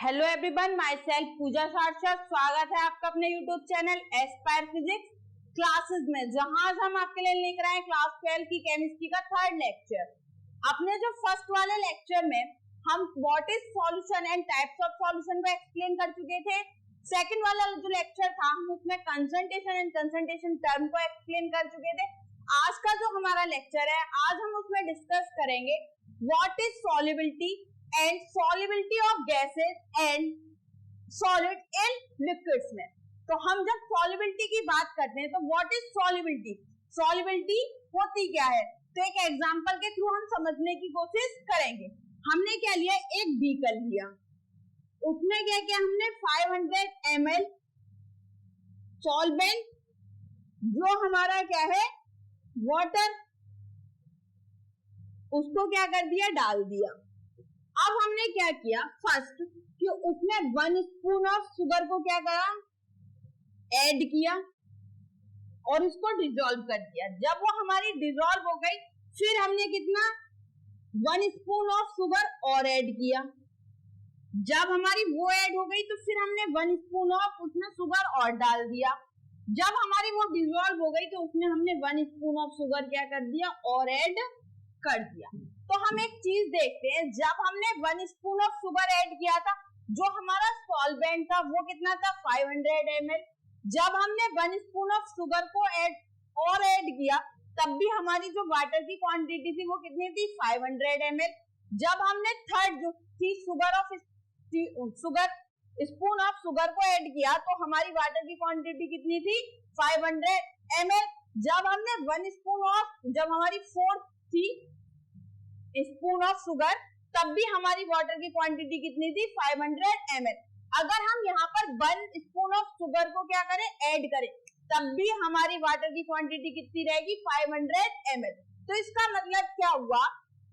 Hello everyone, my self पूजा सार्थक। स्वागत है आपका अपने YouTube channel Aspire physics classes में, जहां हम आपके लिए लेकर आए क्लास 12 की केमिस्ट्री का थर्ड लेक्चर। अपने जो फर्स्ट वाले लेक्चर में हम what is solution and types of solution को एक्सप्लेन कर चुके थे। सेकंड वाला जो लेक्चर था हम उसमें कंसंट्रेशन एंड कंसंट्रेशन टर्म को एक्सप्लेन कर चुके थे। आज का जो हमारा लेक्चर है, आज हम उसमें डिस्कस करेंगे what is solubility and solubility of gases and solid in liquids में। तो हम जब सॉल्युबिलिटी की बात करते हैं तो व्हाट इज सॉल्युबिलिटी, सॉल्युबिलिटी होती क्या है, तो एक एग्जांपल के थ्रू हम समझने की कोशिश करेंगे। हमने क्या लिया, एक बीकर लिया, उसमें क्या किया हमने 500 ml सॉल्वेंट, जो हमारा क्या है वाटर, उसको क्या कर दिया, डाल दिया। अब हमने क्या किया, फर्स्ट कि उसमें 1 स्पून ऑफ शुगर को क्या करा, ऐड किया और इसको डिसॉल्व कर दिया। जब वो हमारी डिसॉल्व हो गई, फिर हमने कितना 1 स्पून ऑफ शुगर और ऐड किया। जब हमारी वो ऐड हो गई तो फिर हमने 1 स्पून ऑफ उसमें शुगर और डाल दिया। जब हमारी वो डिसॉल्व हो गई तो उसमें हमने 1 स्पून ऑफ शुगर क्या कर दिया और ऐड कर दिया। तो हम एक चीज देखते हैं, जब हमने 1 स्पून ऑफ शुगर ऐड किया था, जो हमारा सॉल्वेंट था वो कितना था 500 ml। जब हमने 1 स्पून ऑफ शुगर को ऐड किया, तब भी हमारी जो वाटर की क्वांटिटी थी वो कितनी थी 500 ml। जब हमने थर्ड जो थी स्पून ऑफ शुगर को ऐड किया तो हमारी वाटर की क्वांटिटी कितनी थी 500 ml। जब हमने 1 स्पून ऑफ, जब हमारी फोर्थ थी स्पून ऑफ शुगर, तब भी हमारी वाटर की क्वांटिटी कितनी थी 500 ml। अगर हम यहाँ पर 1 स्पून ऑफ शुगर को क्या करें, ऐड करें, तब भी हमारी वाटर की क्वांटिटी कितनी रहेगी 500 ml। तो इसका मतलब क्या हुआ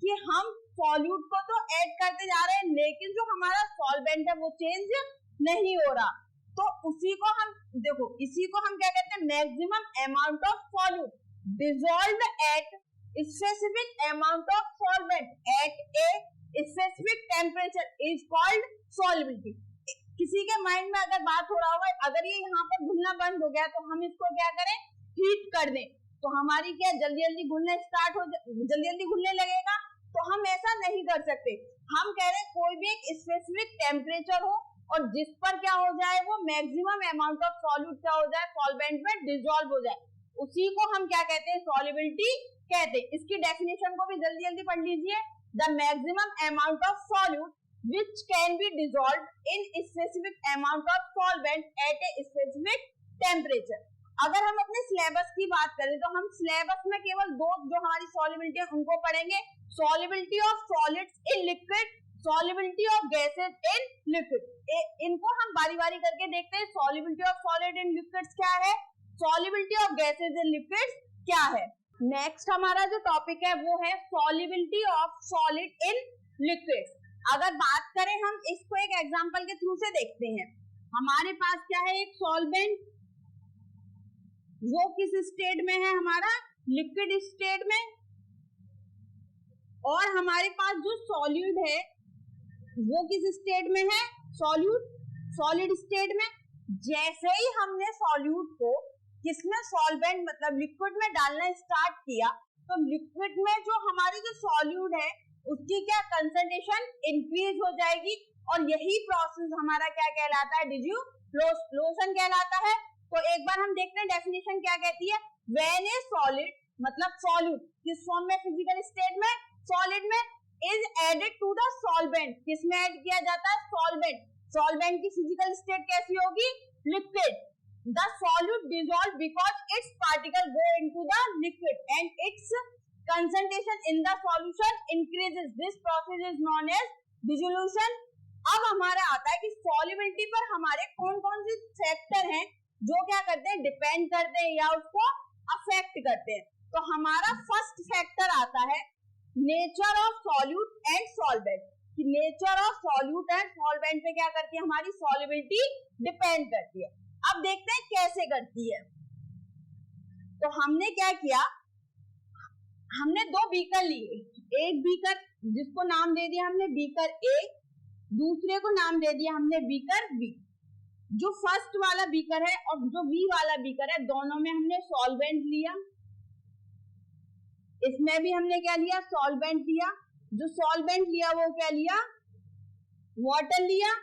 कि हम सॉल्यूट को तो ऐड करते जा रहे हैं, लेकिन जो हमारा सॉल्वेंट है वो चेंज नहीं हो रहा। तो उसी को हम देखो, इसी को हम क्या कहते हैं, maximum amount of solute dissolved at specific amount of solvent eight a specific temperature is called solubility. किसी के माइंड में अगर बात हो रहा होगा, अगर ये यहाँ पर घुलना बंद हो गया तो हम इसको क्या करें, हीट कर दें, तो हमारी क्या जल्दी जल्दी घुलना स्टार्ट हो, जल्दी जल्दी घुलने लगेगा। तो हम ऐसा नहीं कर सकते। हम कह रहे हैं कोई भी एक स्पेसिफिक टेम्परेचर हो और जिस पर क्या हो जाए, वो मैक्सिमम अमाउंट ऑफ सॉल्यूट क्या हो जाए, सॉल्वेंट में डिसॉल्व हो जाए, उसी को हम क्या कहते हैं, सॉल्युबिलिटी कहते हैं। इसकी डेफिनेशन को भी जल्दी जल्दी पढ़ लीजिए। The maximum amount of solute which can be dissolved in specific amount of solvent at a specific temperature। अगर हम अपने सिलेबस की बात करें तो हम सिलेबस में केवल दो जो हमारी सॉल्युबिलिटी है उनको पढ़ेंगे, solubility of solids in liquid, solubility of gases in liquid. इनको हम बारी बारी करके देखते हैं। Solubility of solid in liquids क्या है, solubility of gases in liquids क्या है। नेक्स्ट हमारा जो टॉपिक है वो है solubility of solid in liquids. अगर बात करें, हम इसको एक एग्जांपल के थ्रू से देखते हैं। हमारे पास क्या है, एक सॉल्वेंट, वो किस स्टेट में है, हमारा लिक्विड स्टेट में, और हमारे पास जो सॉल्यूट है वो किस स्टेट में है, सॉलिड स्टेट में। जैसे ही हमने सॉल्यूट को किसमें, सॉल्वेंट मतलब लिक्विड में डालना स्टार्ट किया, तो लिक्विड में जो हमारी जो सॉल्यूट है उसकी क्या कंसंट्रेशन इंक्रीज हो जाएगी, और यही प्रोसेस हमारा क्या कहलाता है, डिफ्यूजन कहलाता है। तो एक बार हम देखते हैं डेफिनेशन क्या कहती है। व्हेन ए सॉलिड मतलब सॉल्यूट किस फॉर्म में, फिजिकल स्टेट में, सॉलिड में, is added to the solvent, किसमें ऐड किया जाता है, सॉल्वेंट। सॉल्वेंट की फिजिकल स्टेट कैसी होगी, liquid. The solute dissolve because its particle go into the liquid and its concentration in the solution increases. This process is known as dissolution। अब हमारा आता है कि solubility पर हमारे कौन कौन से फैक्टर हैं जो क्या करते हैं, डिपेंड करते हैं या उसको अफेक्ट करते हैं। तो हमारा फर्स्ट फैक्टर आता है nature of solute and solvent, कि nature of solute and solvent पे क्या करती है, हमारी सॉल्युबिलिटी डिपेंड करती है। अब देखते हैं कैसे करती है। तो हमने क्या किया, हमने दो बीकर लिए, एक बीकर जिसको नाम दे दिया हमने बीकर ए दूसरे को नाम दे दिया हमने बीकर बी। जो फर्स्ट वाला बीकर है और जो बी वाला बीकर है, दोनों में हमने सॉल्वेंट लिया। इसमें भी हमने क्या लिया, सॉल्वेंट लिया। जो सॉल्वेंट लिया वो क्या लिया, वाटर लिया।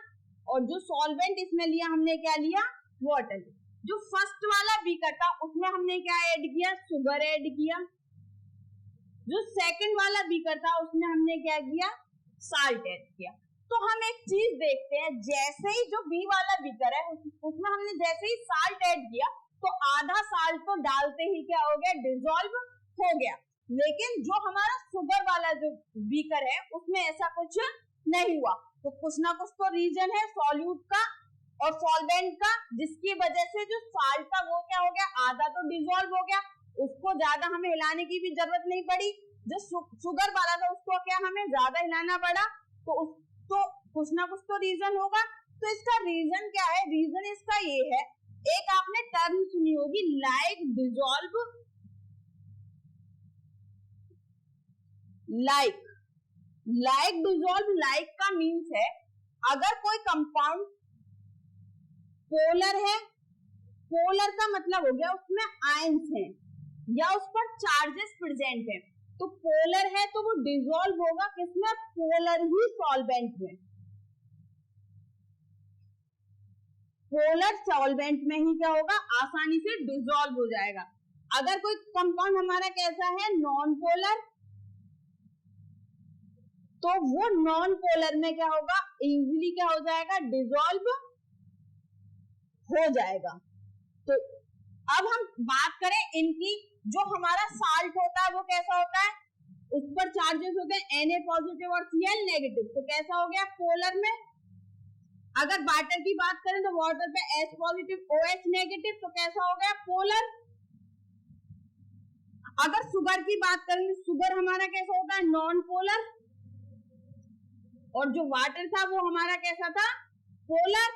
और जो सॉल्वेंट इसमें लिया हमने क्या लिया, वाटर लिया। जो फर्स्ट वाला बीकर था उसमें हमने क्या ऐड किया, शुगर ऐड किया। जो सेकंड वाला बीकर था उसमें हमने क्या किया, साल्ट ऐड किया। तो हम एक चीज देखते हैं, जैसे ही जो बी वाला बीकर है उसमें हमने जैसे ही साल्ट ऐड किया तो आधा साल्ट तो डालते ही क्या हो गया, डिसॉल्व हो गया। लेकिन जो हमारा शुगर वाला जो बीकर है उसमें ऐसा कुछ नहीं हुआ। तो कुछ ना कुछ तो रीजन है सॉल्यूट का और सॉल्वेंट का, जिसकी वजह से जो साल्ट था वो क्या हो गया, आधा तो डिसॉल्व हो गया। उसको ज्यादा हमें हिलाने की भी जरूरत नहीं पड़ी। जो शुगर वाला था उसको क्या हमें ज्यादा हिलाना पड़ा। तो कुछ ना कुछ तो रीजन होगा। तो इसका रीजन क्या है, रीजन इसका ये है, एक आपने टर्म सुनी होगी like dissolve, like dissolve. Like का मीन्स है अगर कोई कंपाउंड पोलर है, पोलर का मतलब हो गया उसमें आयंस हैं या उस पर चार्जेस प्रेजेंट है। तो पोलर है तो वो डिसॉल्व होगा किसमें, पोलर ही सॉल्वेंट में। पोलर सॉल्वेंट में ही क्या होगा, आसानी से डिसॉल्व हो जाएगा। अगर कोई कंपाउंड हमारा कैसा है, नॉन पोलर, तो वो नॉन पोलर में क्या होगा, इजीली क्या हो जाएगा, डिसॉल्व हो जाएगा। तो अब हम बात करें इनकी, जो हमारा साल्ट होता है वो कैसा होता है, उस पर चार्जेस होते हैं Na पॉजिटिव और Cl नेगेटिव। तो कैसा हो गया, पोलर में। अगर वाटर की बात करें तो वाटर पे H पॉजिटिव OH नेगेटिव, तो कैसा हो गया, पोलर। अगर शुगर की बात करें तो शुगर हमारा कैसा होता है, नॉन पोलर। और जो वाटर था वो हमारा कैसा था, पोलर।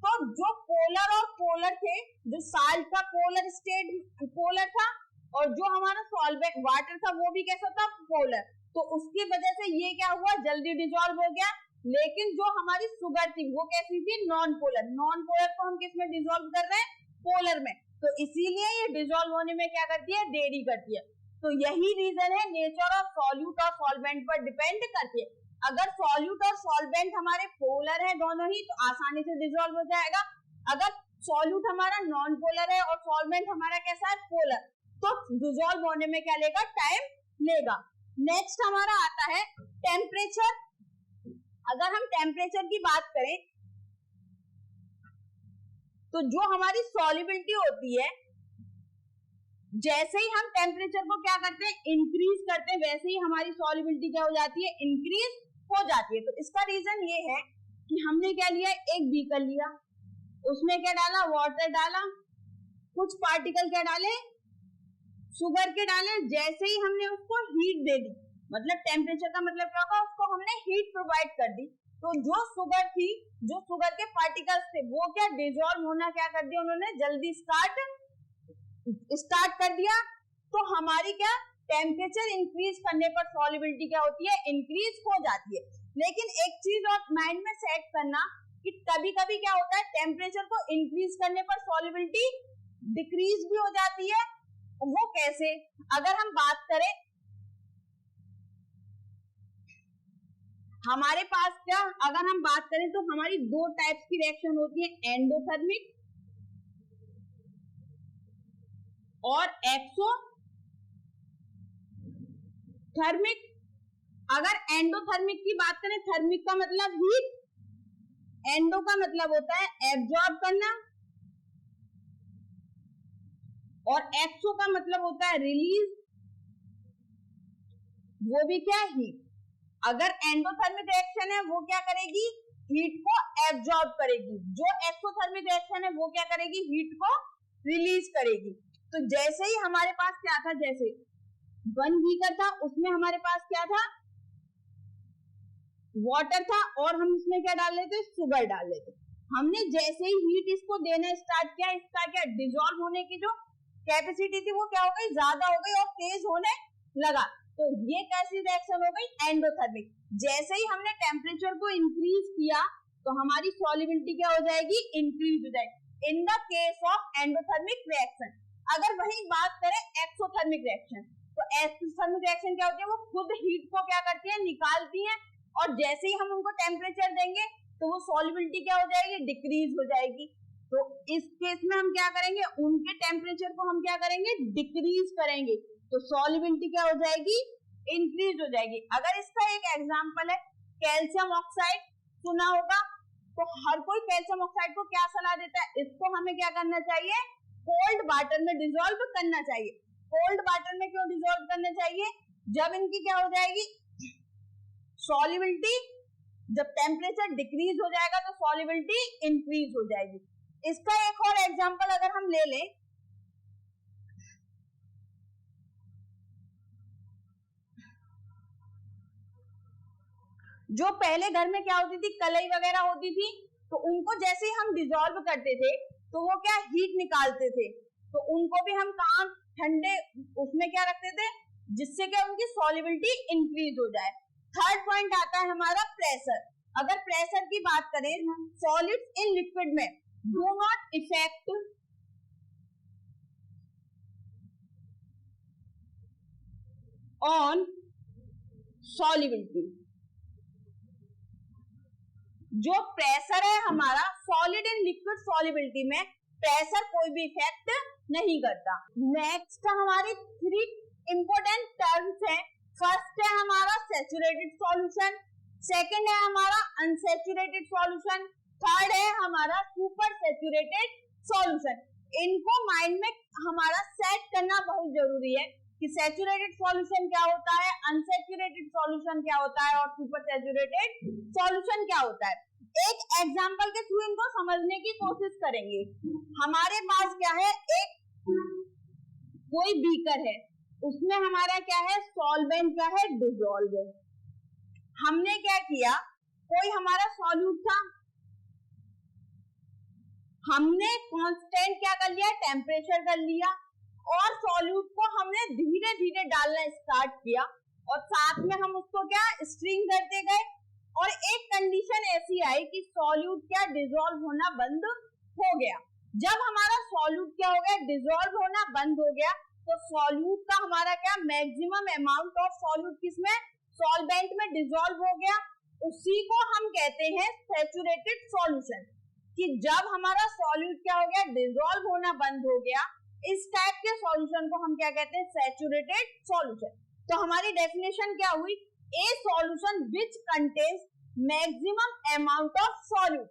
तो जो पोलर और पोलर थे, जो साल्ट का पोलर स्टेट पोलर था और जो हमारा सॉल्वेंट वाटर था वो भी कैसा था, पोलर। तो उसकी वजह से ये क्या हुआ, जल्दी डिसॉल्व हो गया। लेकिन जो हमारी शुगर थी वो कैसी थी, नॉन पोलर। नॉन पोलर को हम किस में डिसॉल्व कर रहे हैं, पोलर में। तो इसीलिए ये डिसॉल्व होने में क्या करती है, देरी करती है। तो यही रीजन है, नेचर ऑफ सॉल्यूट और सॉल्वेंट पर डिपेंड करती है। अगर सॉल्यूट और सॉल्वेंट हमारे पोलर है दोनों ही, तो आसानी से डिसॉल्व हो जाएगा। अगर सॉल्यूट हमारा नॉन पोलर है और सॉल्वेंट हमारा कैसा है, पोलर, तो डिसॉल्व होने में क्या लेगा, टाइम लेगा। नेक्स्ट हमारा आता है टेम्परेचर। अगर हम टेम्परेचर की बात करें तो जो हमारी सॉल्युबिलिटी होती है, जैसे ही हम टेम्परेचर को क्या करते हैं, इंक्रीज करते हैं, वैसे ही हमारी सॉल्युबिलिटी क्या हो जाती है, इंक्रीज हो जाती है। तो इसका रीजन ये है कि हमने क्या लिया, एक बीकर लिया, उसमें क्या डाला, वाटर डाला, कुछ पार्टिकल क्या डाले, शुगर के डाले। जैसे ही हमने उसको हीट दे दी, मतलब टेम्परेचर का मतलब क्या होगा, उसको हमने हीट प्रोवाइड कर दी। तो जो शुगर थी, जो शुगर के पार्टिकल्स थे, वो क्या डिसॉल्व होना क्या कर दिया उन्होंने, जल्दी स्टार्ट कर दिया। तो हमारी क्या, टेम्परेचर इंक्रीज करने पर सॉल्युबिलिटी क्या होती है, इंक्रीज हो जाती है। लेकिन एक चीज और माइंड में सेट करना कि कभी कभी क्या होता है, टेम्परेचर को इंक्रीज करने पर सॉल्युबिलिटी डिक्रीज भी हो जाती है। वो कैसे, अगर हम बात करें, हमारे पास क्या, अगर हम बात करें तो हमारी दो टाइप्स की रिएक्शन होती है, एंडोथर्मिक और एक्सोथर्मिक। अगर एंडोथर्मिक की बात करें, थर्मिक का मतलब हीट, एंडो का मतलब होता है एब्जॉर्ब करना और एक्सो का मतलब होता है रिलीज, वो भी क्या, हीट। अगर एंडोथर्मिक रिएक्शन है वो क्या करेगी, हीट को एब्जॉर्ब करेगी। जो एक्सोथर्मिक रिएक्शन है वो क्या करेगी, हीट को रिलीज करेगी। तो जैसे ही हमारे पास क्या था, जैसे वन बीकर था, उसमें हमारे पास क्या था, वाटर था और हम इसमें क्या डाल लेते, शुगर डाल लेते। हमने जैसे ही हीट इसको देना स्टार्ट किया, इसका क्या डिसॉल्व होने की जो कैपेसिटी थी वो क्या हो गई, ज्यादा हो गई और तेज होने लगा। तो ये कैसी रिएक्शन हो गई, एंडोथर्मिक। जैसे ही हमने टेम्परेचर को इंक्रीज किया तो हमारी सॉल्युबिलिटी क्या हो जाएगी, इंक्रीज हो जाएगी in the case of endothermic reaction. अगर वही बात करें एक्सोथर्मिक रिएक्शन, तो एक्सोथर्मिक रिएक्शन क्या होती है, वो खुद हीट को क्या करती है, निकालती है, और जैसे ही हम उनको टेम्परेचर देंगे तो वो सॉल्युबिलिटी क्या हो जाएगी, डिक्रीज हो जाएगी। तो इस केस में हम क्या करेंगे, उनके टेम्परेचर को हम क्या करेंगे, डिक्रीज करेंगे, तो सॉल्युबिलिटी क्या हो जाएगी, इंक्रीज हो जाएगी। अगर इसका एक एग्जांपल है कैल्शियम ऑक्साइड, सुना होगा, तो हर कोई कैल्शियम ऑक्साइड को क्या सलाह देता है, इसको हमें क्या करना चाहिए, कोल्ड वाटर में डिसॉल्व करना चाहिए। कोल्ड वाटर में क्यों डिसॉल्व करना चाहिए, जब इनकी क्या हो जाएगी सॉल्युबिलिटी, जब टेम्परेचर डिक्रीज हो जाएगा तो सॉल्युबिलिटी इंक्रीज हो जाएगी। इसका एक और एग्जांपल अगर हम ले लें, जो पहले घर में क्या होती थी, कलई वगैरह होती थी, तो उनको जैसे ही हम डिसॉल्व करते थे तो वो क्या हीट निकालते थे, तो उनको भी हम कहाँ ठंडे उसमें क्या रखते थे, जिससे क्या उनकी सॉल्युबिलिटी इंक्रीज हो जाए। थर्ड पॉइंट आता है हमारा प्रेशर। अगर प्रेशर की बात करें, सॉलिड्स इन लिक्विड में do not effect on solubility. जो प्रेशर है हमारा सॉलिड इन लिक्विड सॉल्युबिलिटी में, प्रेशर कोई भी इफेक्ट नहीं करता। नेक्स्ट हमारी 3 इंपोर्टेंट टर्म्स हैं। फर्स्ट है हमारा सैचुरेटेड सॉल्यूशन, सेकंड है हमारा अनसैचुरेटेड सॉल्यूशन, थर्ड है हमारा सुपर सैचुरेटेड सॉल्यूशन। इनको माइंड में हमारा सेट करना बहुत जरूरी है कि सैचुरेटेड सॉल्यूशन क्या होता है, अनसैचुरेटेड सॉल्यूशन क्या होता है, और सुपर सैचुरेटेड सॉल्यूशन क्या होता है। एक एग्जांपल के थ्रू इनको समझने की कोशिश करेंगे। हमारे पास क्या है, एक कोई बीकर है, उसमें हमारा क्या है, सॉल्वेंट क्या है, डिसॉल्वेंट। हमने क्या किया, कोई हमारा सॉल्यूट था, हमने कांस्टेंट क्या कर लिया, टेम्परेचर कर लिया, और सॉल्यूट को हमने धीरे धीरे डालना स्टार्ट किया, और साथ में हम उसको क्या स्ट्रिंग करते गए, और एक कंडीशन ऐसी आई कि सॉल्यूट क्या डिसॉल्व होना बंद हो गया। जब हमारा सॉल्यूट क्या हो गया, डिसॉल्व होना बंद हो गया, तो सॉल्यूट का हमारा क्या मैक्सिमम अमाउंट ऑफ सॉल्यूट किसमें, सॉल्वेंट में डिसॉल्व हो गया। उसी को हम कहते हैं सैचुरेटेड सॉल्यूशन, कि जब हमारा सॉल्यूट क्या हो गया, डिसॉल्व होना बंद हो गया, इस टाइप के सॉल्यूशन को हम क्या कहते हैं, सैचुरेटेड सॉल्यूशन। तो हमारी डेफिनेशन क्या हुई, ए solution which contains maximum amount of solute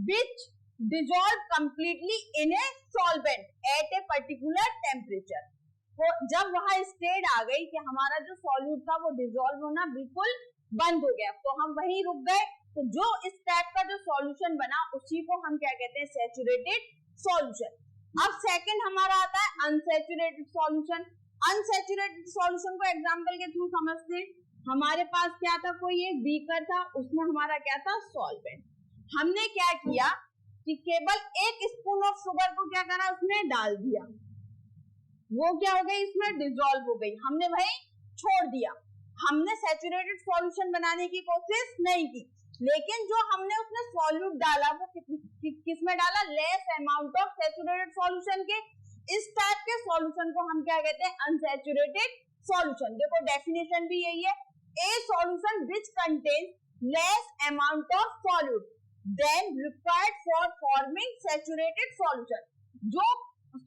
which dissolve completely in a solvent eight a particular temperature. तो जब वहां स्टेट आ गई कि हमारा जो सॉल्यूट था वो डिसॉल्व होना बिल्कुल बंद हो गया, तो हम वहीं रुक गए। तो जो इस टाइप का जो सॉल्यूशन बना उसी को हम क्या कहते हैं, सैचुरेटेड सॉल्यूशन। अब सेकंड हमारा आता है अनसैचुरेटेड सॉल्यूशन। अनसैचुरेटेड सॉल्यूशन को एग्जांपल के थ्रू समझते हैं। हमारे पास क्या था, कोई एक बीकर था, उसमें हमारा क्या था, सॉल्वेंट। हमने क्या किया कि केवल 1 स्पून ऑफ शुगर को क्या करा, उसमें डाल दिया, वो क्या हो गई, इसमें डिसॉल्व हो गई, हमने वही छोड़ दिया। हमने सैचुरेटेड सॉल्यूशन बनाने की कोशिश नहीं की, लेकिन जो हमने उसमें सॉल्यूट डाला वो किसमें डाला, less amount of saturated solution के। इस टाइप के सॉल्यूशन को हम क्या कहते हैं, अनसैचुरेटेड सॉल्यूशन। देखो डेफिनेशन भी यही है, a solution which contains less amount of solute than required for forming saturated solution. जो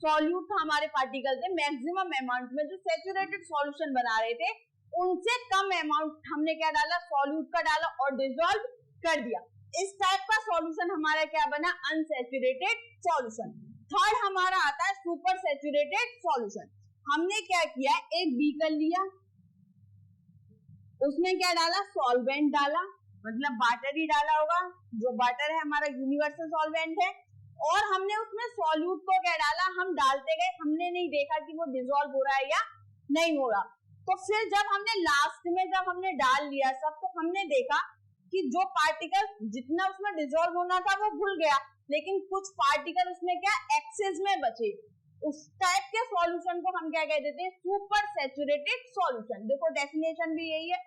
सॉल्यूट था हमारे पार्टिकल थे, मैक्सिमम अमाउंट में जो सैचुरेटेड सॉल्यूशन बना रहे थे, उनसे कम अमाउंट हमने क्या डाला, सॉल्यूट का डाला और डिसॉल्व कर दिया। इस टाइप का सॉल्यूशन हमारा क्या बना, अनसैचुरेटेड सॉल्यूशन। थर्ड हमारा आता है सुपर सैचुरेटेड सॉल्यूशन। हमने क्या किया, एक बीकर लिया, उसमें क्या डाला, सॉल्वेंट डाला, मतलब वाटर ही डाला होगा, जो वाटर है हमारा यूनिवर्सल सॉल्वेंट है, और हमने उसमें सॉल्यूट को क्या डाला, हम डालते गए, हमने नहीं देखा कि वो डिसॉल्व हो रहा है या नहीं हो रहा। तो फिर जब हमने लास्ट में जब हमने डाल लिया सब, तो हमने देखा कि जो पार्टिकल जितना उसमें डिसॉल्व होना था वो भूल गया, लेकिन कुछ पार्टिकल उसमें क्या एक्सेस में बचे। उस टाइप के सॉल्यूशन को हम क्या कह देते हैं, सुपर सैचुरेटेड सॉल्यूशन। देखो डेफिनेशन भी यही है,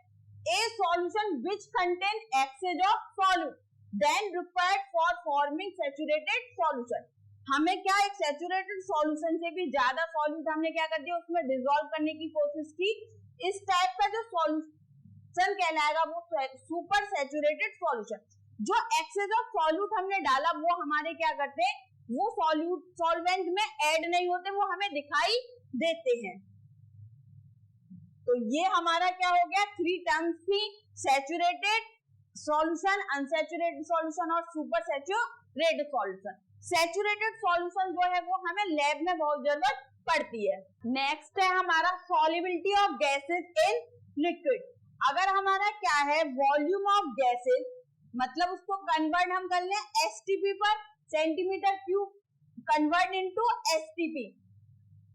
a solution which contain excess of solute than required for forming saturated solution. हमें क्या, एक सैचुरेटेड सॉल्यूशन से भी ज्यादा सॉल्यूट हमने क्या कर दिया, उसमें डिसॉल्व करने की कोशिश की। इस टाइप का जो सॉल्यूशन कहलाएगा वो सुपर सैचुरेटेड सॉल्यूशन। जो एक्सेस ऑफ सॉल्यूट हमने डाला वो हमारे क्या करते हैं, वो सॉल्वेंट में ऐड नहीं होते, वो हमें दिखाई देते हैं। तो ये हमारा क्या हो गया, 3 टर्म्स थी, सैचुरेटेड सॉल्यूशन, अनसैचुरेटेड सॉल्यूशन और super saturated solution. Saturated solution जो है वो हमें लैब में बहुत जरूरत पड़ती है। नेक्स्ट है हमारा solubility of gases in liquid. अगर हमारा क्या है, वॉल्यूम ऑफ गैसेस, मतलब उसको कन्वर्ट हम कर लें एसटीपी पर, centimetre cube convert into STP,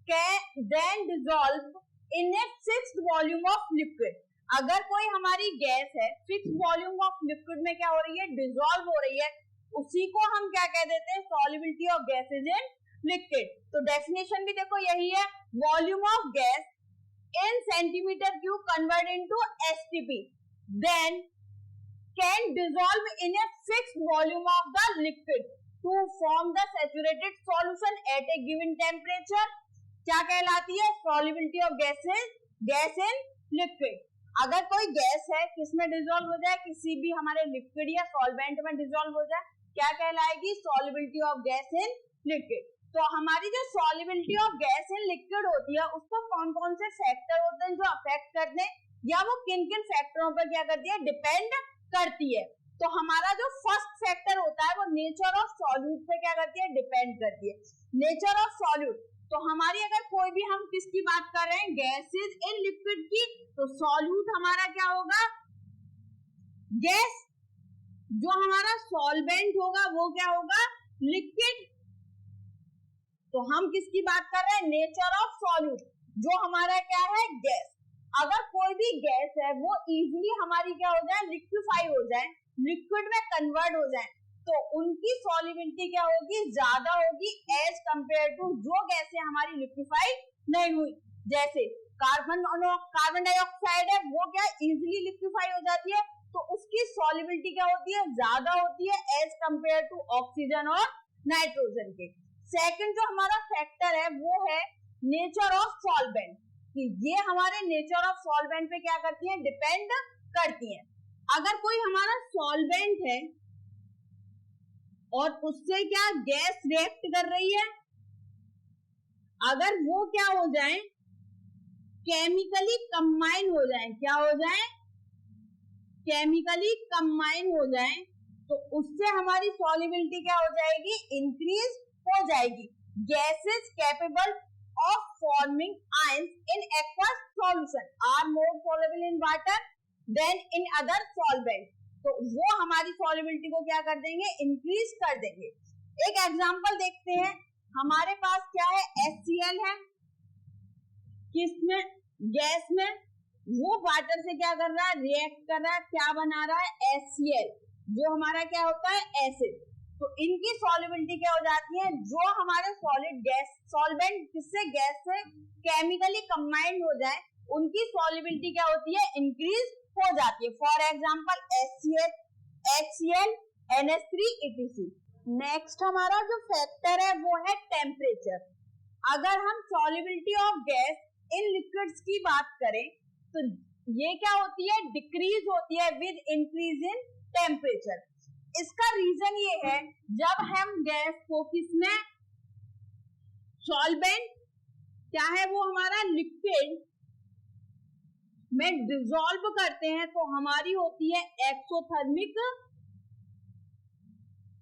can then dissolve in a fixed volume of liquid. अगर कोई हमारी गैस है, फिक्स्ड वॉल्यूम ऑफ लिक्विड में क्या हो रही है, डिसॉल्व हो रही है, उसी को हम क्या कह देते हैं, solubility of gases in liquid. तो डेफिनेशन भी देखो यही है, volume of gas in centimetre cube convert into STP then can dissolve in a fixed volume of the liquid to form the saturated solution at a given temperature. क्या कहलाती है, solubility of gases, gas in liquid. अगर कोई gas है किसमें dissolve हो जाए, किसी भी हमारे लिक्विड या सॉल्वेंट में डिसॉल्व हो जाए, क्या कहलाएगी, solubility of gas in liquid. तो हमारी जो solubility of gas in liquid होती है उसको कौन कौन से फैक्टर होते हैं जो अफेक्ट करते हैं, या वो किन किन फैक्टरों पर क्या करती है, डिपेंड करती है। तो हमारा जो फर्स्ट फैक्टर होता है वो नेचर ऑफ सॉल्यूट पे क्या करती है, डिपेंड करती है। नेचर ऑफ सॉल्यूट, तो हमारी अगर कोई भी हम किसकी बात कर रहे हैं, गैसेस इन लिक्विड की, तो सॉल्यूट हमारा क्या होगा, गैस। जो हमारा सॉल्वेंट होगा वो क्या होगा, लिक्विड। तो हम किसकी बात कर रहे हैं, नेचर ऑफ सॉल्यूट, जो हमारा क्या है, गैस। अगर कोई भी गैस है वो इजीली हमारी क्या हो जाए, लिक्विफाई हो जाए, लिक्विड में कन्वर्ट हो जाए, तो उनकी सॉल्युबिलिटी क्या होगी, ज्यादा होगी एज कंपेयर टू जो गैसें हमारी लिक्विफाई नहीं हुई। जैसे कार्बन डाइऑक्साइड है, वो क्या इजीली लिक्विफाई हो जाती है, तो उसकी सॉल्युबिलिटी क्या होती है, ज्यादा होती है एज कंपेयर टू ऑक्सीजन और नाइट्रोजन के। सेकंड जो हमारा फैक्टर है वो है नेचर ऑफ सॉल्वेंट, कि ये हमारे नेचर ऑफ सॉल्वेंट पे क्या करती हैं, डिपेंड करती हैं। अगर कोई हमारा सॉल्वेंट है और उससे क्या गैस रिएक्ट कर रही है, अगर वो क्या हो जाए, केमिकली कंबाइन हो जाए, क्या हो जाए, केमिकली कंबाइन हो जाए, तो उससे हमारी सॉल्युबिलिटी क्या हो जाएगी, इंक्रीज हो जाएगी। Gases capable of forming ions in aqueous solution are more soluble in water than in other solvent। तो वो हमारी solubility को क्या कर देंगे, increase कर देंगे। एक एग्जांपल देखते हैं, हमारे पास क्या है, HCl है, किसमें, गैस में, वो वाटर से क्या कर रहा है, रिएक्ट कर रहा है, क्या बना रहा है, HCl, जो हमारा क्या होता है, एसिड। तो इनकी सॉल्युबिलिटी क्या हो जाती है, जो हमारे सॉलिड गैस सॉल्वेंट जिससे गैस से केमिकली कंबाइंड हो जाए, उनकी सॉल्युबिलिटी क्या होती है, इंक्रीज हो जाती है। For example HCl, HCl, NH3 etc। Next हमारा जो फैक्टर है वो है टेम्परेचर। अगर हम solubility of gas in liquids की बात करें तो ये क्या होती है, डिक्रीज होती है विद इंक्रीज इन टेम्परेचर। इसका रीजन ये है, जब हम गैस को किसमें, सॉल्वेंट क्या है वो हमारा लिक्विड में डिसॉल्व करते हैं, तो हमारी होती है एक्सोथर्मिक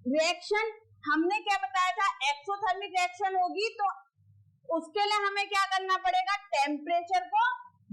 रिएक्शन। हमने क्या बताया था, एक्सोथर्मिक रिएक्शन होगी तो उसके लिए हमें क्या करना पड़ेगा, टेम्परेचर को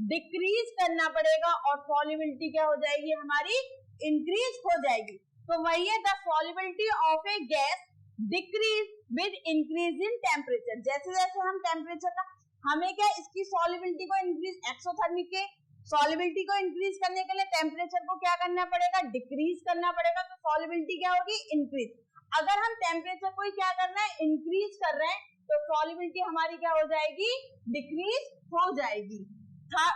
डिक्रीज करना पड़ेगा और सॉल्युबिलिटी क्या हो जाएगी, हमारी इंक्रीज हो जाएगी। तो वही है, the solubility of A gas decrease with increase in temperature. जैसे जैसे हम टेम्परेचर का, हमें क्या इसकी सॉल्युबिलिटी को इंक्रीज, एक्सोथर्मिक के सॉल्युबिलिटी को इंक्रीज करने के लिए टेम्परेचर को क्या करना पड़ेगा, डिक्रीज करना पड़ेगा, तो सॉल्युबिलिटी क्या होगी, इंक्रीज। अगर हम टेम्परेचर को क्या कर रहे हैं, इंक्रीज कर रहे हैं, तो सॉल्युबिलिटी हमारी क्या हो जाएगी, डिक्रीज हो जाएगी।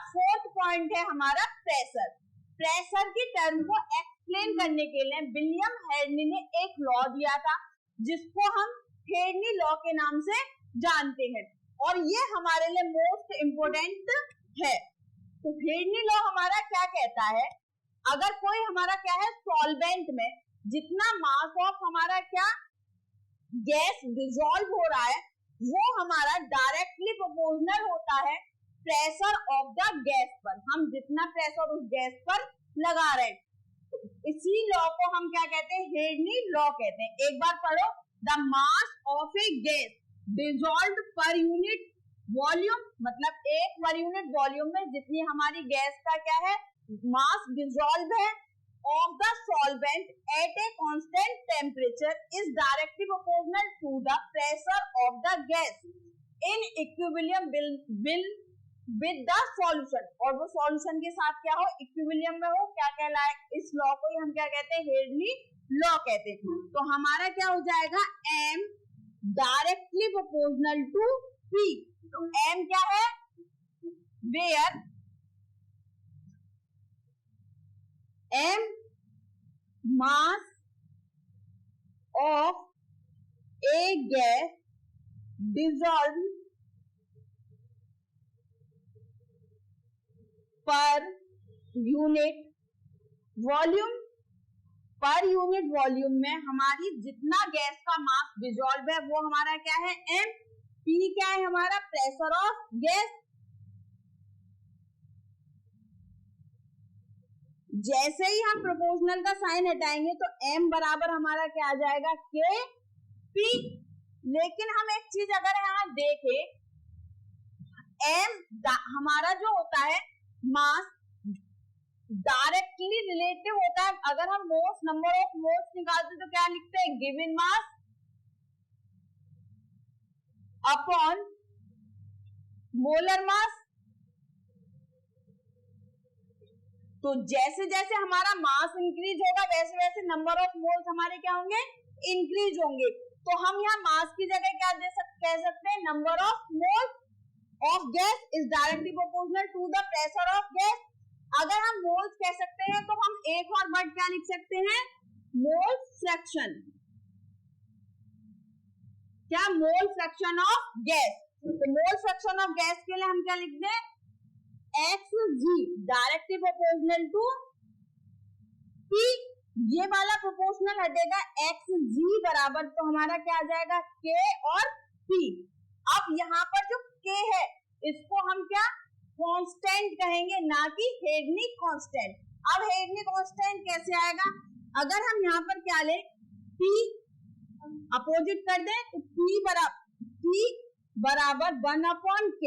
फोर्थ पॉइंट है हमारा प्रेशर। प्रेशर की टर्म को एक्सप्लेन करने के लिए विलियम हेडनी ने एक लॉ दिया था जिसको हम हेडनी लॉ के नाम से जानते हैं, और ये हमारे लिए मोस्ट इंपोर्टेंट है। तो हेडनी लॉ हमारा क्या कहता है, अगर कोई हमारा क्या है सॉल्वेंट में जितना मास ऑफ हमारा क्या गैस डिसॉल्व हो रहा है वो हमारा डायरेक्टली प्रोपोर्शनल होता है प्रेशर ऑफ द गैस पर। हम जितना प्रेशर उस गैस पर लगा रहे हैं, तो इसी लॉ को हम क्या कहते हैं, हेडनी लॉ कहते हैं। एक बार पढ़ो, the mass of A gas dissolved per unit volume, मतलब एक पर यूनिट वॉल्यूम में जितनी हमारी गैस का क्या है मास डिसॉल्व है of the solvent at a constant temperature is directly proportional to the pressure of the gas in equilibrium with the solution। और वो solution के साथ क्या हो, इक्विलिब्रियम में हो, क्या कहलाए, इस लॉ को हम क्या कहते हैं, हेडनी लॉ कहते हैं। तो हमारा क्या हो जाएगा, m directly proportional to p। तो m क्या है, where m mass of a gas dissolved per unit volume। Per unit volume में हमारी जितना गैस का मास डिसॉल्व है वो हमारा क्या है, m। p क्या है हमारा, प्रेशर ऑफ गैस। जैसे ही हम प्रोपोर्शनल का साइन हटाएंगे तो m बराबर हमारा क्या आ जाएगा, k p। लेकिन हम एक चीज अगर यहाँ देखें, m हमारा जो होता है मास डायरेक्टली रिलेटिव होता है। अगर हम मोल्स नंबर ऑफ मोल्स निकालते तो क्या लिखते हैं, given mass upon molar mass. तो जैसे जैसे हमारा मास इंक्रीज होगा वैसे वैसे नंबर ऑफ मोल्स हमारे क्या होंगे, इंक्रीज होंगे। तो हम यहाँ मास की जगह क्या कह सकते हैं, number of moles of gas is directly proportional to the pressure of gas. अगर हम मोल्स कह सकते हैं तो हम एक और वर्ड क्या लिख सकते हैं, मोल फ्रैक्शन। क्या, मोल फ्रैक्शन ऑफ गैस। तो मोल फ्रैक्शन ऑफ गैस के लिए हम क्या लिख दें, xg directly proportional to p। ये वाला प्रोपोर्शनल हटेगा, xg बराबर तो हमारा क्या आ जाएगा, k और p। अब यहाँ पर जो k है इसको हम क्या कांस्टेंट कहेंगे, ना कि हेडनी कांस्टेंट। अब हेडनी कांस्टेंट कैसे आएगा, अगर हम यहाँ पर क्या लें, p अपोजिट कर दें तो p बराबर 1/k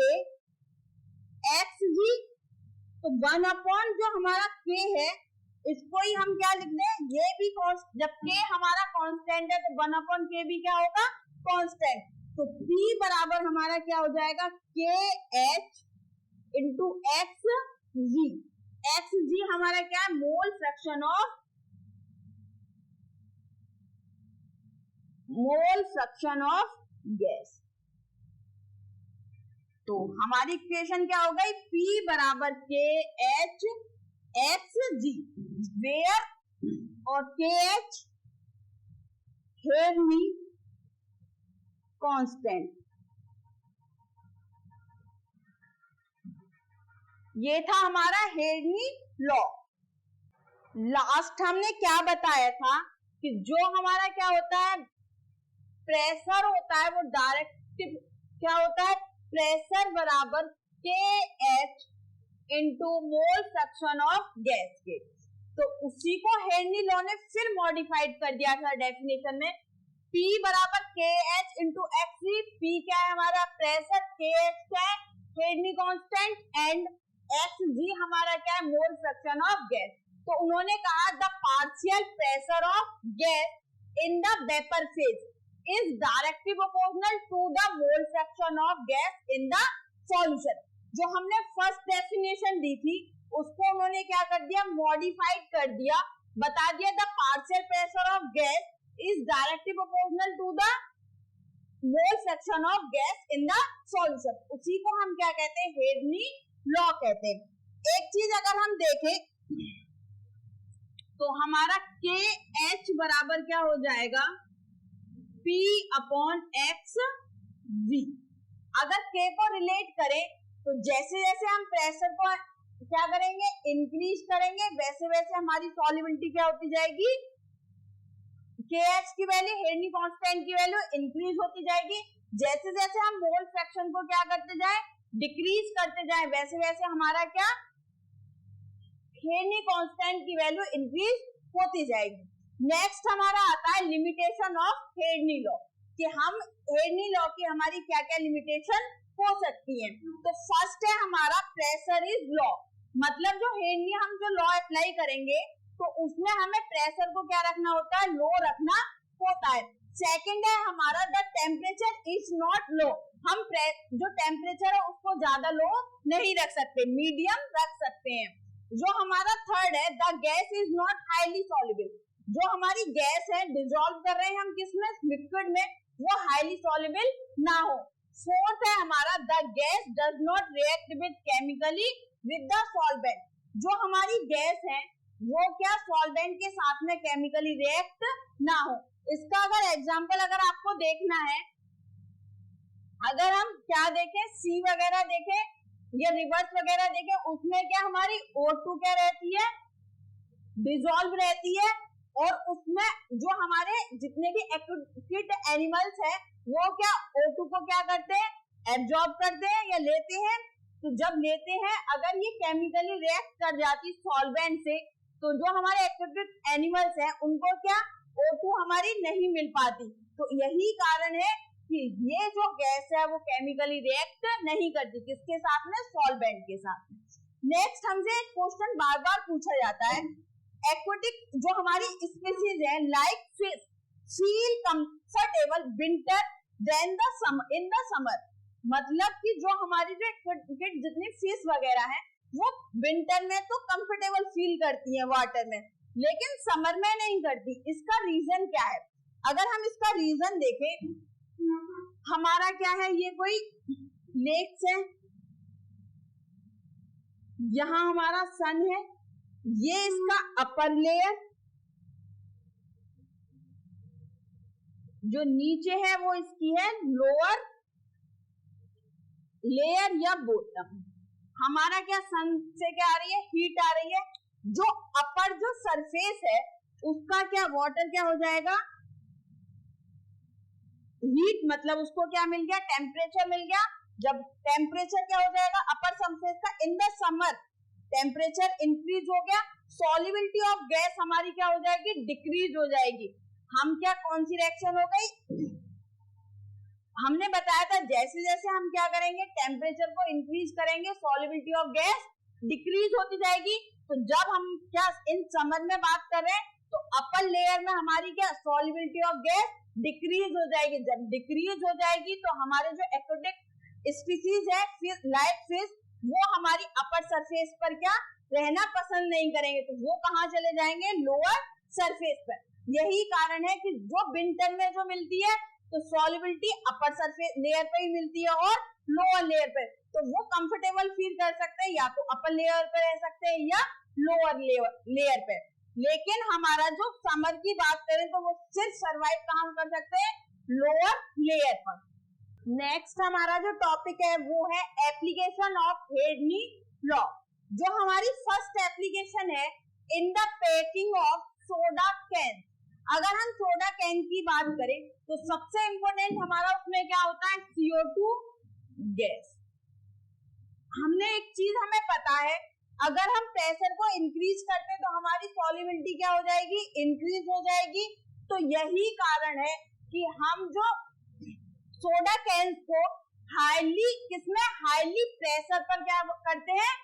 xg। तो 1/ जो हमारा k है इसको ही हम क्या लिख दें, ये भी जब k हमारा कांस्टेंट है तो 1/k भी क्या होगा, कांस्टेंट। तो p बराबर हमारा क्या हो जाएगा, kh इंटू xg। xg हमारा क्या है, मोल फ्रैक्शन ऑफ गैस। तो हमारी इक्वेशन क्या हो गई, P बराबर KH XG, वेयर और KH हेडनी कांस्टेंट। ये था हमारा हेडनी लॉ। लास्ट हमने क्या बताया था कि जो हमारा क्या होता है, प्रेशर होता है वो डायरेक्ट क्या होता है, प्रेशर बराबर KH into mole fraction of gas के। तो उसी को हेनरी लॉ ने फिर मॉडिफाइड कर दिया था डेफिनेशन में। P बराबर KH इंटू XG। P क्या है हमारा प्रेशर, KH क्या है हेनरी कांस्टेंट, एंड XG हमारा क्या है मोल फ्रैक्शन ऑफ गैस। तो उन्होंने कहा the partial pressure of gas in the vapour phase is directly proportional to the mole fraction of gas in the solution। जो हमने फर्स्ट डेफिनेशन दी थी उसको उन्होंने क्या कर दिया, मॉडिफाइड कर दिया, बता दिया the partial pressure of gas is directly proportional to the mole fraction of gas in the solution, उसी को हम क्या कहते हैं, हेडनी लॉ कहते हैं। एक चीज अगर हम देखें तो हमारा के एच बराबर क्या हो जाएगा, P अपॉन एक्स वी। अगर के को रिलेट करें तो जैसे जैसे हम प्रेशर को क्या करेंगे, इंक्रीज करेंगे, वैसे वैसे हमारी सॉल्युबिलिटी क्या होती जाएगी, के एच की वैल्यू, हेडनी कांस्टेंट की वैल्यू इंक्रीज होती जाएगी। जैसे जैसे हम मोल फ्रैक्शन को क्या करते जाए, डिक्रीज करते जाए, वैसे वैसे हमारा क्या, हेडनी कांस्टेंट की वैल्यू इंक्रीज होती जाएगी। नेक्स्ट हमारा आता है लिमिटेशन ऑफ हेडनी लॉ, कि हम हेडनी लॉ की हमारी क्या क्या लिमिटेशन हो सकती है। तो फर्स्ट है हमारा प्रेशर इज लॉ, मतलब जो हेडनी हम जो लॉ अप्लाई करेंगे तो उसमें हमें प्रेशर को क्या रखना होता है, लो रखना होता है। सेकंड है हमारा द टेम्परेचर इज नॉट लो, हम जो टेम्परेचर है उसको ज्यादा लो नहीं रख सकते, मीडियम रख सकते हैं। जो हमारा थर्ड है the gas is not highly soluble, जो हमारी गैस है डिसॉल्व कर रहे हैं हम किसमें, लिक्विड में, वो हाईली सॉल्युबल ना हो। फोर्थ है हमारा the gas does not react with chemically with the solvent, जो हमारी गैस है वो क्या सॉल्वेंट के साथ में केमिकली रिएक्ट ना हो। इसका अगर एग्जांपल अगर आपको देखना है, अगर हम क्या देखें, सी वगैरह देखें या रिवर्स वगैरह देखें, उसमें क्या हमारी O2 क्या रहती है, डिसॉल्व रहती है, और उसमें जो हमारे जितने भी एक्टिव एनिमल्स है वो क्या O2 को क्या करते हैं, एब्जॉर्ब करते हैं या लेते हैं। तो जब लेते हैं अगर ये केमिकली रिएक्ट कर जाती सॉल्वेंट से, तो जो हमारे एक्टिव एनिमल्स हैं उनको क्या O2 हमारी नहीं मिल पाती। तो यही कारण है कि ये जो गैस है वो केमिकली रिएक्ट नहीं करती, किसके साथ में, सॉल्वेंट के साथ। नेक्स्ट हमसे एक क्वेश्चन बार बार पूछा जाता है, एक्वेटिक जो हमारी स्पीसीज है like fish feel comfortable winter than the summer in the summer, मतलब कि जो हमारी जो एक्वेटिक जितनी फिश वगैरह है वो विंटर में तो कंफर्टेबल फील करती है वाटर में, लेकिन समर में नहीं करती। इसका रीजन क्या है, अगर हम इसका रीजन देखें, हमारा क्या है, ये कोई लेक्स है, यहां हमारा सन है, ये इसका अपर लेयर, जो नीचे है वो इसकी है लोअर लेयर या बॉटम। हमारा क्या सन से क्या आ रही है, हीट आ रही है, जो अपर जो सरफेस है उसका क्या वाटर क्या हो जाएगा, हीट, मतलब उसको क्या मिल गया, टेम्परेचर मिल गया। जब टेम्परेचर क्या हो जाएगा अपर सरफेस का, इन द समर टेम्परेचर इंक्रीज हो गया, सॉल्युबिलिटी ऑफ गैस हमारी क्या हो जाएगी, डिक्रीज हो जाएगी। हम क्या, कौन सी रिएक्शन हो गई, हमने बताया था जैसे जैसे हम क्या करेंगे, टेम्परेचर को इंक्रीज करेंगे, सॉल्युबिलिटी ऑफ गैस डिक्रीज होती जाएगी। तो जब हम क्या इन समर में बात कर रहे हैं तो अपर लेयर में हमारी क्या सॉल्युबिलिटी ऑफ गैस डिक्रीज हो जाएगी। जब डिक्रीज हो जाएगी तो हमारे जो एक्वेटिक स्पीसीज है लाइक फिश, वो हमारी अपर सरफेस पर क्या रहना पसंद नहीं करेंगे, तो वो कहाँ चले जाएंगे, लोअर सरफेस पर। यही कारण है कि जो विंटर में जो मिलती है तो सॉल्युबिलिटी अपर सरफेस लेयर पे ही मिलती है और लोअर लेयर पे, तो वो कंफर्टेबल फील कर सकते हैं, या तो अपर लेयर पे रह सकते हैं या लोअर लेयर पे। लेकिन हमारा जो समर की बात करें तो वो सिर्फ सर्वाइव कहाँ कर सकते हैं, लोअर लेयर पर। नेक्स्ट हमारा जो टॉपिक है वो है एप्लीकेशन ऑफ हेडनी लॉ। जो हमारी फर्स्ट एप्लीकेशन है in the packing of soda can. अगर हम सोडा कैन की बात करें तो सबसे इंपॉर्टेंट हमारा उसमें क्या होता है, CO2 गैस। हमने एक चीज हमें पता है, अगर हम प्रेशर को इंक्रीज करते तो हमारी सॉल्युबिलिटी क्या हो जाएगी, इंक्रीज हो जाएगी। तो यही कारण है कि हम जो सोडा कैन को हाईली किसमें, हाईली प्रेशर पर क्या करते हैं,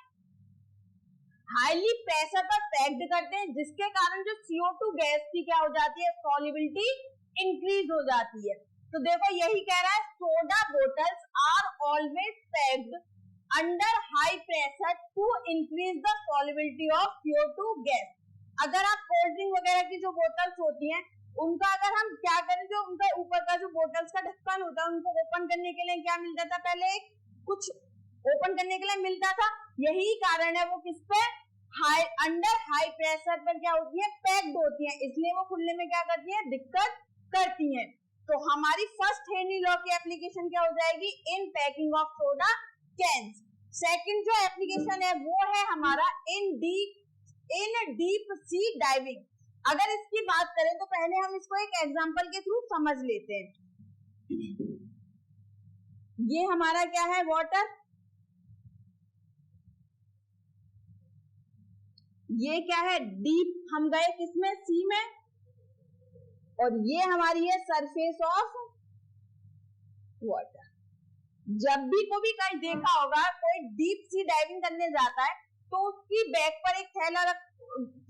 हाईली प्रेशर पर पैक्ड करते हैं, जिसके कारण जो CO2 गैस की क्या हो जाती है, सॉल्युबिलिटी इंक्रीज हो जाती है। तो देखो यही कह रहा है, soda bottles are always packed under high pressure to increase the solubility of CO2 gas. अगर आप कोल्ड ड्रिंक वगैरह की जो बोतल्स होती हैं उनका अगर हम क्या करें, जो उनका ऊपर का जो बोतल्स का ढक्कन होता है उनको ओपन करने के लिए क्या मिलता था, पहले कुछ ओपन करने के लिए मिलता था। यही कारण है वो किस पे, हाई अंडर हाई प्रेशर पर क्या होती है, पैक्ड होती है, इसलिए वो खुलने में क्या करती है, दिक्कत करती है। तो हमारी फर्स्ट हेनरी लॉ की एप्लीकेशन क्या हो जाएगी, in packing of soda cans. Second जो एप्लीकेशन है वो है हमारा इन डीप सी डाइविंग। अगर इसकी बात करें तो पहले हम इसको एक एग्जांपल के थ्रू समझ लेते हैं। ये हमारा क्या है, वाटर, ये क्या है, डीप, हम गए किसमें, सी में, और ये हमारी है सरफेस ऑफ वाटर। जब भी कहीं देखा होगा कोई डीप सी डाइविंग करने जाता है तो उसकी बैक पर एक थैला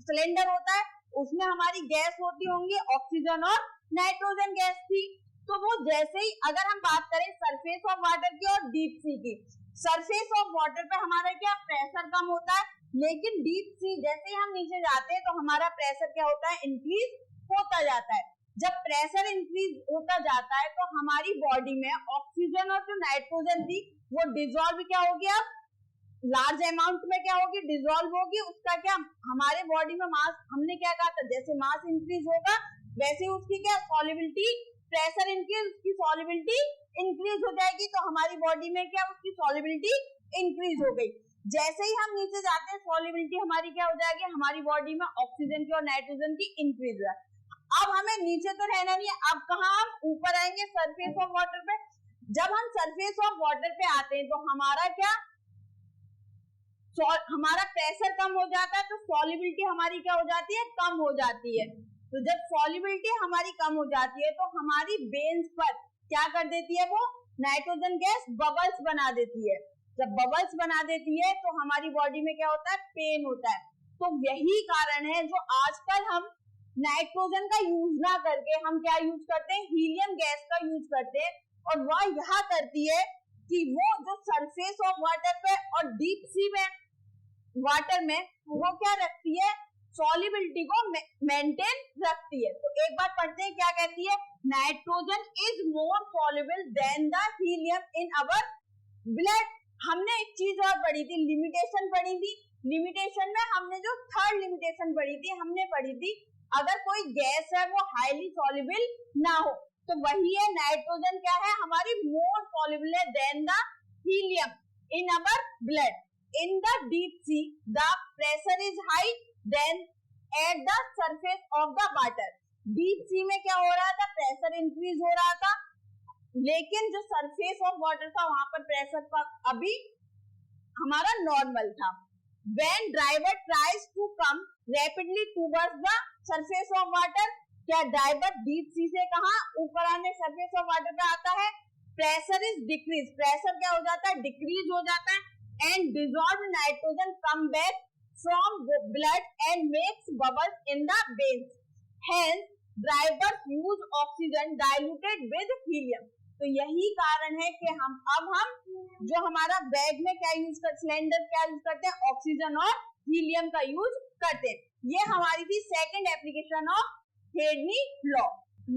सिलेंडर होता है, उसमें हमारी गैस होती होंगी, ऑक्सीजन और नाइट्रोजन गैस थी। तो वो जैसे ही, अगर हम बात करें सरफेस ऑफ वाटर की और डीप सी की, सरफेस ऑफ वाटर पे हमारा क्या प्रेशर कम होता है, लेकिन डीप सी जैसे ही हम नीचे जाते हैं तो हमारा प्रेशर क्या होता है, इंक्रीज होता जाता है। जब प्रेशर इंक्रीज होता जाता है तो हमारी बॉडी में ऑक्सीजन और जो नाइट्रोजन थी वो डिजोल्व क्या होगी, अब लार्ज अमाउंट में क्या होगी, डिजोल्व होगी। उसका क्या, हमारे बॉडी में मास, हमने क्या कहा था, जैसे मास इंक्रीज होगा वैसे उसकी क्या सॉल्युबिलिटी, प्रेशर इंक्रीज, उसकी सॉल्युबिलिटी इंक्रीज हो जाएगी। तो हमारी बॉडी में क्या, उसकी सॉल्युबिलिटी इंक्रीज हो गई। जैसे ही हम नीचे जाते हैं सॉल्युबिलिटी हमारी क्या हो जाएगी, हमारी बॉडी में ऑक्सीजन की और नाइट्रोजन की इंक्रीज है। अब हमें नीचे तो रहना नहीं है, अब कहाँ हम ऊपर आएंगे, सरफेस ऑफ वाटर पे। जब हम सरफेस ऑफ वाटर पे आते हैं तो हमारा क्या, हमारा प्रेशर कम हो जाता है, तो सॉल्युबिलिटी हमारी क्या हो जाती है, कम हो जाती है। तो जब सॉल्युबिलिटी हमारी कम हो जाती है तो हमारी वेन्स पर क्या कर देती है, वो नाइट्रोजन गैस बबल्स बना देती है। जब बबल्स बना देती है तो हमारी बॉडी में क्या होता है, पेन होता है। तो यही कारण है जो आजकल हम नाइट्रोजन का यूज ना करके हम क्या यूज करते हैं, हीलियम गैस का यूज करते हैं। और वह यह करती है कि वो जो सरफेस ऑफ वाटर पे और डीप सी में वाटर में वो क्या रखती है, सॉल्युबिलिटी को मेंटेन रखती है। तो एक बार पढ़ते हैं क्या कहती है, nitrogen is more soluble than the helium in our blood. हमने एक चीज और पढ़ी थी, लिमिटेशन पढ़ी थी। लिमिटेशन में हमने जो थर्ड लिमिटेशन पढ़ी थी, हमने पढ़ी थी अगर कोई गैस है वो हाईली सॉल्युबल ना हो, तो वही है नाइट्रोजन क्या है, हमारी मोर सॉल्युबल है than the helium in our blood. In the deep sea, the pressure is high than at the surface of the water. Deep sea में क्या हो रहा था, प्रेशर इंक्रीज हो रहा था, लेकिन जो सरफेस ऑफ वाटर था वहां पर प्रेशर का अभी हमारा नॉर्मल था। When driver tries to come rapidly towards the surface of water, क्या ड्राइवर डीप सी से कहा ऊपर आने सरफेस ऑफ वाटर पे आता है, प्रेशर इज डिक्रीज, प्रेशर क्या हो जाता है, डिक्रीज हो जाता है। And dissolved nitrogen come back from blood and makes bubbles in the veins. Hence, drivers use oxygen diluted with helium. तो यही कारण है कि हम जो हमारा बैग में क्या यूज करते, सिलेंडर क्या यूज करते हैं, ऑक्सीजन और हीलियम का यूज करते हैं। ये हमारी थी second application of Henry law.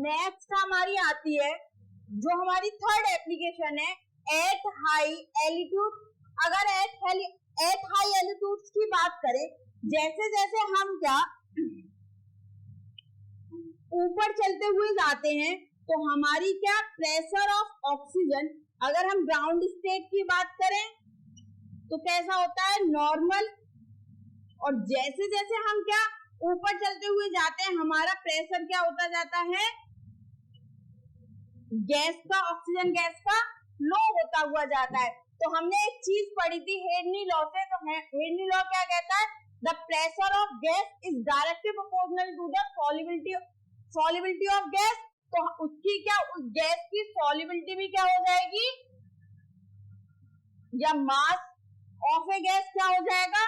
Next हमारी आती है जो हमारी थर्ड एप्लीकेशन है, एट हाई एल्टीट्यूड। अगर एट हाई एल्टीट्यूड्स की बात करें, जैसे जैसे हम क्या ऊपर चलते हुए जाते हैं तो हमारी क्या प्रेशर ऑफ ऑक्सीजन, अगर हम ग्राउंड स्टेट की बात करें तो कैसा होता है, नॉर्मल। और जैसे जैसे हम क्या ऊपर चलते हुए जाते हैं हमारा प्रेशर क्या होता जाता है, गैस का, ऑक्सीजन गैस का लो होता हुआ जाता है। तो हमने एक चीज पढ़ी थी हेनरी लॉ से, तो हेनरी लॉ क्या कहता है, the pressure of gas is directly proportional to the solubility of gas. तो उसकी क्या, उस गैस की सॉल्युबिलिटी भी क्या हो जाएगी, या मास ऑफ ए गैस क्या हो जाएगा,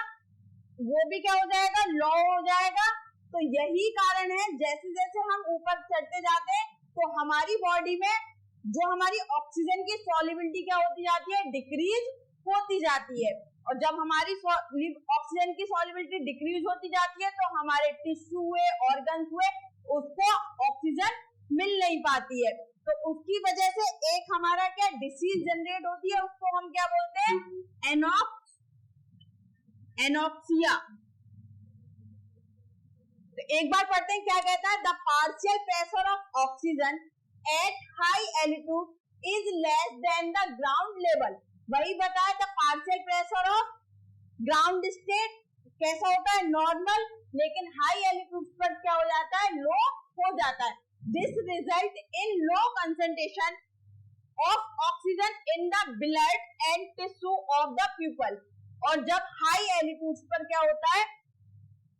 वो भी क्या हो जाएगा, लॉ हो जाएगा। तो यही कारण है जैसे जैसे हम ऊपर चढ़ते जाते हैं तो हमारी बॉडी में जो हमारी ऑक्सीजन की सॉल्युबिलिटी क्या होती जाती है, डिक्रीज होती जाती है। और जब हमारी ऑक्सीजन की सॉल्युबिलिटी डिक्रीज होती जाती है तो हमारे टिश्यू हुए, ऑर्गन्स हुए, उसको ऑक्सीजन मिल नहीं पाती है। तो उसकी वजह से एक हमारा क्या डिसीज जनरेट होती है, उसको हम क्या बोलते हैं, एनॉक्सिया। तो एक बार पढ़ते हैं क्या कहता है, the partial pressure of oxygen at high altitude is less than the ground level. वही बताया, the partial pressure of ground state कैसा होता है, नॉर्मल, लेकिन हाई एल्टीट्यूड पर क्या हो जाता है, लो हो जाता है। This result in low concentration of oxygen in the blood and tissue of the people. और जब हाई एल्टीट्यूड पर क्या होता है,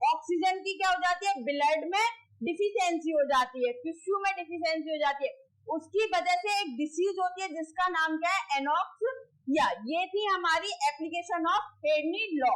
ऑक्सीजन की क्या हो जाती है, ब्लड में डिफिशियंसी हो जाती है, टिश्यू में डिफिशियंसी हो जाती है, उसकी वजह से एक डिसीज होती है जिसका नाम क्या है, एनॉक्सिया। ये थी हमारी एप्लीकेशन ऑफ हेनरी लॉ।